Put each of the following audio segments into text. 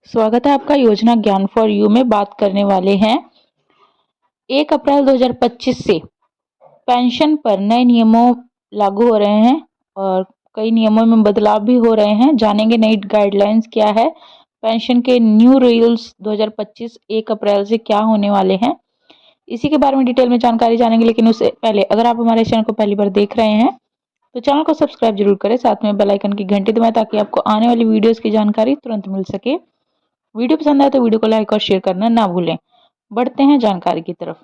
स्वागत है आपका योजना ज्ञान फॉर यू में। बात करने वाले हैं 1 अप्रैल 2025 से पेंशन पर नए नियमों लागू हो रहे हैं और कई नियमों में बदलाव भी हो रहे हैं। जानेंगे नई गाइडलाइंस क्या है, पेंशन के न्यू रूल्स 2025 1 अप्रैल से क्या होने वाले हैं, इसी के बारे में डिटेल में जानकारी जानेंगे। लेकिन उससे पहले अगर आप हमारे चैनल को पहली बार देख रहे हैं तो चैनल को सब्सक्राइब जरूर करें, साथ में बेल आइकन की घंटी दबाएं ताकि आपको आने वाली वीडियोस की जानकारी तुरंत मिल सके। वीडियो पसंद आए तो वीडियो को लाइक और शेयर करना ना भूलें। बढ़ते हैं जानकारी की तरफ।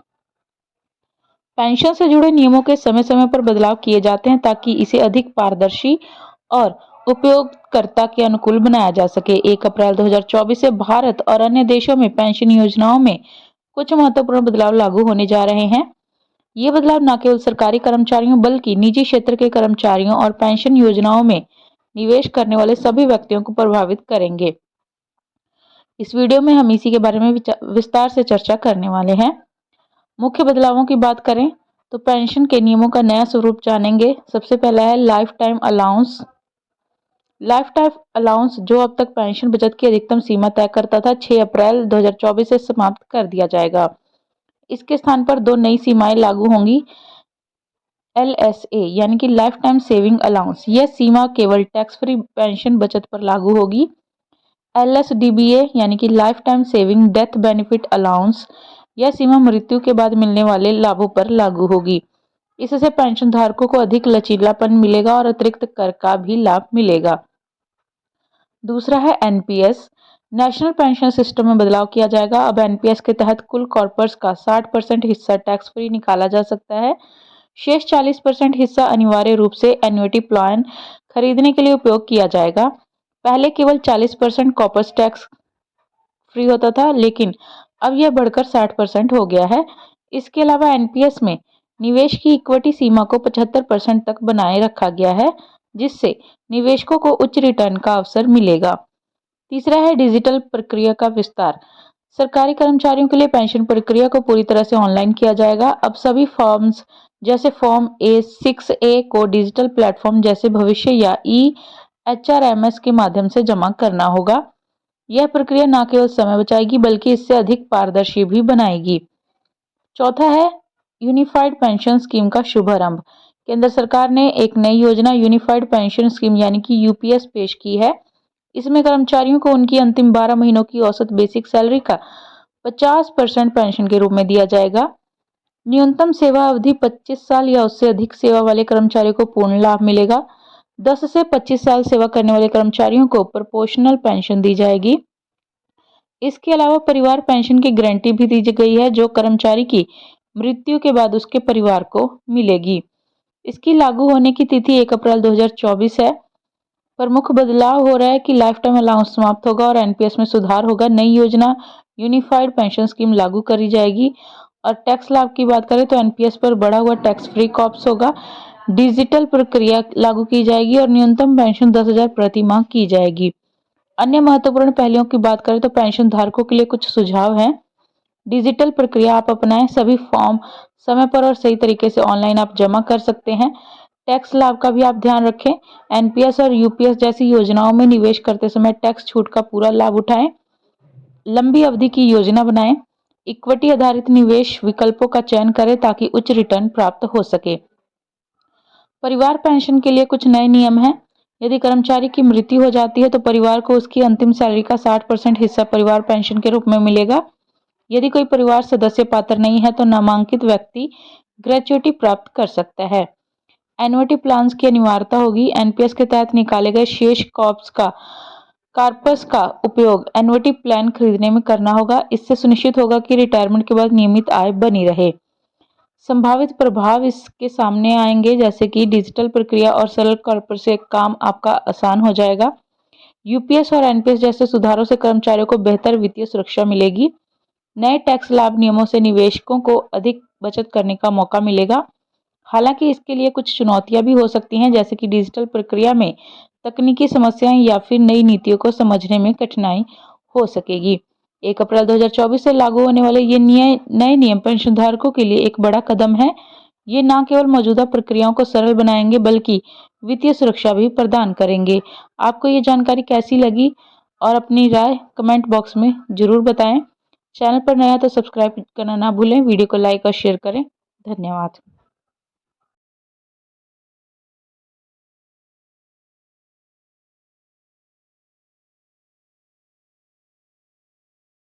पेंशन से जुड़े नियमों के समय समय पर बदलाव किए जाते हैं ताकि इसे अधिक पारदर्शी और उपयोगकर्ता के अनुकूल बनाया जा सके। 1 अप्रैल 2024 से भारत और अन्य देशों में पेंशन योजनाओं में कुछ महत्वपूर्ण बदलाव लागू होने जा रहे हैं। ये बदलाव न केवल सरकारी कर्मचारियों बल्कि निजी क्षेत्र के कर्मचारियों और पेंशन योजनाओं में निवेश करने वाले सभी व्यक्तियों को प्रभावित करेंगे। इस वीडियो में हम इसी के बारे में विस्तार से चर्चा करने वाले हैं। मुख्य बदलावों की बात करें तो पेंशन के नियमों का नया स्वरूप जानेंगे। सबसे पहला है life time allowance. Life time allowance जो अब तक पेंशन बचत की अधिकतम सीमा तय करता था, 6 अप्रैल 2024 से समाप्त कर दिया जाएगा। इसके स्थान पर दो नई सीमाएं लागू होंगी। LSA यानी कि लाइफ टाइम सेविंग अलाउंस, यह सीमा केवल टैक्स फ्री पेंशन बचत पर लागू होगी। LSDBA यानी कि life time saving death benefit allowance, यह सीमा मृत्यु के बाद मिलने वाले लाभों पर लागू होगी। इससे पेंशन धारकों को अधिक लचीलापन मिलेगा और अतिरिक्त कर का भी लाभ मिलेगा। दूसरा है NPS, नेशनल पेंशन सिस्टम में बदलाव किया जाएगा। अब NPS के तहत कुल कॉर्पस का 60% हिस्सा टैक्स फ्री निकाला जा सकता है। शेष 40% हिस्सा अनिवार्य रूप से एन्युटी प्लान खरीदने के लिए उपयोग किया जाएगा। पहले केवल 40% कॉर्पस टैक्स फ्री होता था, लेकिन अब यह बढ़कर 60% हो गया है। इसके अलावा NPS में निवेश की इक्विटी सीमा को 75% तक बनाए रखा गया है, जिससे निवेशकों को उच्च रिटर्न का अवसर मिलेगा। तीसरा है डिजिटल प्रक्रिया का विस्तार। सरकारी कर्मचारियों के लिए पेंशन प्रक्रिया को पूरी तरह से ऑनलाइन किया जाएगा। अब सभी फॉर्म्स जैसे फॉर्म A6A को डिजिटल प्लेटफॉर्म जैसे भविष्य या EHRMS के माध्यम से जमा करना होगा। यह प्रक्रिया न केवल समय बचाएगी बल्कि इससे अधिक पारदर्शी भी बनाएगी। चौथा है यूनिफाइड पेंशन स्कीम का शुभारंभ। केंद्र सरकार ने एक नई योजना यूनिफाइड पेंशन स्कीम यानी कि UPS पेश की है। इसमें कर्मचारियों को उनकी अंतिम 12 महीनों की औसत बेसिक सैलरी का 50% पेंशन के रूप में दिया जाएगा। न्यूनतम सेवा अवधि 25 साल या उससे अधिक सेवा वाले कर्मचारियों को पूर्ण लाभ मिलेगा। 10 से 25 साल सेवा करने वाले कर्मचारियों को प्रोपोर्शनल पेंशन दी जाएगी। इसके अलावा परिवार पेंशन की गारंटी भी दी गई है, जो कर्मचारी की मृत्यु के बाद उसके परिवार को मिलेगी। इसकी लागू होने की तिथि 1 अप्रैल 2024 है। प्रमुख बदलाव हो रहा है कि लाइफ टाइम अलाउंस समाप्त होगा और NPS में सुधार होगा। नई योजना यूनिफाइड पेंशन स्कीम लागू करी जाएगी। और टैक्स लाभ की बात करें तो NPS पर बढ़ा हुआ टैक्स फ्री कॉप्स होगा। डिजिटल प्रक्रिया लागू की जाएगी और न्यूनतम पेंशन 10,000 प्रति माह की जाएगी। अन्य महत्वपूर्ण पहलुओं की बात करें तो पेंशन धारकों के लिए कुछ सुझाव हैं। डिजिटल प्रक्रिया आप अपनाएं, सभी फॉर्म समय पर और सही तरीके से ऑनलाइन आप जमा कर सकते हैं। टैक्स लाभ का भी आप ध्यान रखें। NPS और UPS जैसी योजनाओं में निवेश करते समय टैक्स छूट का पूरा लाभ उठाएं। लंबी अवधि की योजना बनाएं। इक्विटी आधारित निवेश विकल्पों का चयन करें ताकि उच्च रिटर्न प्राप्त हो सके। परिवार पेंशन के लिए कुछ नए नियम हैं। यदि कर्मचारी की मृत्यु हो जाती है तो परिवार को उसकी अंतिम सैलरी का 60% हिस्सा परिवार पेंशन के रूप में मिलेगा। यदि कोई परिवार सदस्य पात्र नहीं है तो नामांकित व्यक्ति ग्रेच्युटी प्राप्त कर सकता है। एन्युटी प्लान्स की अनिवार्यता होगी। NPS के तहत निकाले गए शेष कॉर्पस का उपयोग एन्युटी प्लान खरीदने में करना होगा। इससे सुनिश्चित होगा कि रिटायरमेंट के बाद नियमित आय बनी रहे। संभावित प्रभाव इसके सामने आएंगे, जैसे कि डिजिटल प्रक्रिया और सरल कॉर्पस से काम आपका आसान हो जाएगा। UPS और NPS जैसे सुधारों से कर्मचारियों को बेहतर वित्तीय सुरक्षा मिलेगी। नए टैक्स लाभ नियमों से निवेशकों को अधिक बचत करने का मौका मिलेगा। हालांकि इसके लिए कुछ चुनौतियां भी हो सकती हैं, जैसे कि डिजिटल प्रक्रिया में तकनीकी समस्याएं या फिर नई नीतियों को समझने में कठिनाई हो सकेगी। 1 अप्रैल 2024 से लागू होने वाले ये नए नियम पेंशनधारकों के लिए एक बड़ा कदम है। ये न केवल मौजूदा प्रक्रियाओं को सरल बनाएंगे बल्कि वित्तीय सुरक्षा भी प्रदान करेंगे। आपको ये जानकारी कैसी लगी? और अपनी राय कमेंट बॉक्स में ज़रूर बताएं। चैनल पर नया तो सब्सक्राइब करना ना भूलें। वीडियो को लाइक और शेयर करें। धन्यवाद।